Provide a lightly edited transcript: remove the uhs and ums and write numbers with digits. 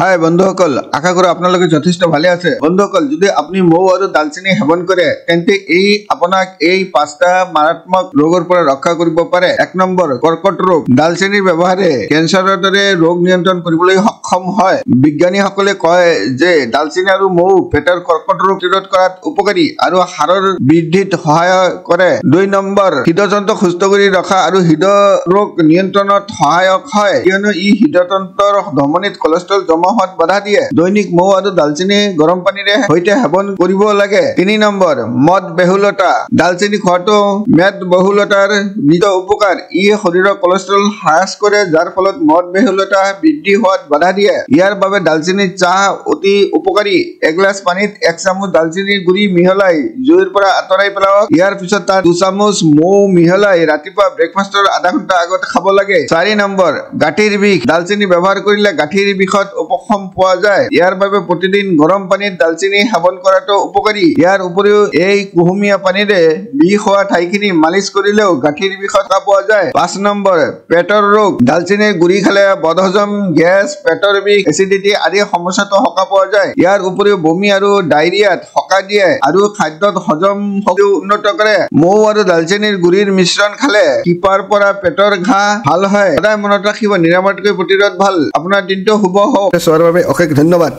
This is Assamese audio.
হাই বন্ধুসকল, আশা কৰো আপোনালোকে যথেষ্ট ভালে আছে। বন্ধুসকল, যদি আপুনি মৌ আৰু দালচেনি সেৱন কৰে তেন্তে আপোনাক এই 5টা মাৰাত্মক ৰোগৰ পৰা ৰক্ষা কৰিব পাৰে। 1 নম্বৰ, কৰ্কট ৰোগ। দালচেনিৰ ব্যৱহাৰে কেন্সাৰৰ দৰে ৰোগ নিয়ন্ত্ৰণ কৰিবলৈ সক্ষম হয়। বিজ্ঞানীসকলে কয় যে দালচেনি আৰু মৌ পেটৰ কৰ্কট ৰোগ প্ৰতিৰোধ কৰাত উপকাৰী আৰু হাড়ৰ বৃদ্ধিত সহায় কৰে। 2 নম্বৰ, হৃদযন্ত্ৰ সুস্থ কৰি ৰখা আৰু হৃদৰোগ নিয়ন্ত্ৰণত সহায়ক হয়, কিয়নো ই হৃদযন্ত্ৰৰ ধমনীত কোলেষ্ট্ৰল জমা হোৱাত বাধা দিয়ে। দৈনিক মৌ আৰু দালচেনি গৰম পানীৰে সৈতে সেৱন কৰিব লাগে। 3 নম্বৰ, মেদবহুলতা। দালচেনি খোৱাটো মেদবহুলতাৰ নিজ উপকাৰ। ই শৰীৰৰ কোলেষ্ট্ৰল হ্ৰাস কৰে, যাৰ ফলত মেদবহুলতা বৃদ্ধি হোৱাত বাধা দিয়ে। ইয়াৰ বাবে দালচেনিৰ চাহ অতি উপকাৰী। এগিলাচ পানীত 1 চামুচ দালচেনিৰ গুড়ি মিহলাই জুইৰ পৰা আঁতৰাই পেলাওক। ইয়াৰ পিছত তাত 2 চামুচ মৌ মিহলাই ৰাতিপুৱা ব্ৰেকফাষ্টৰ আধা ঘণ্টা আগতে খাব লাগে। 4 নম্বৰ, গাঁঠিৰ বিষ। দালচেনি ব্যৱহাৰ কৰিলে গাঁঠিৰ বিষত উপশম পোৱা যায়। ইয়াৰ বাবে প্ৰতিদিন গৰম পানীত দালচেনি সেৱন কৰাটো উপকাৰী। ইয়াৰ উপৰিও এই কুহুমীয়া পানীৰে বিষ হোৱা ঠাইখিনি মালিচ কৰিলেও গাঁঠিৰ বিষত সকাহ পোৱা যায়। 5 নম্বৰ, পেটৰ ৰোগ। দালচেনিৰ গুড়ি খালে বদহজম, গেছ, পেটৰ বিষ, এচিডিটি আদি সমস্যাতো সকাহ পোৱা যায়। ইয়াৰ উপৰিও বমি আৰু ডায়েৰিয়াত সকাহ দিয়ে আৰু খাদ্যত হজম শক্তি উন্নত কৰে। মৌ আৰু দালচেনিৰ গুড়িৰ মিশ্ৰণ খালে কিপাৰ পৰা পেটৰ ঘাঁ ভাল হয়। সদায় মনত ৰাখিব, নিৰাময়তকৈ প্ৰতিৰোধ ভাল। আপোনাৰ দিনটো শুভ হওক। চোৱাৰ বাবে অশেষ ধন্যবাদ।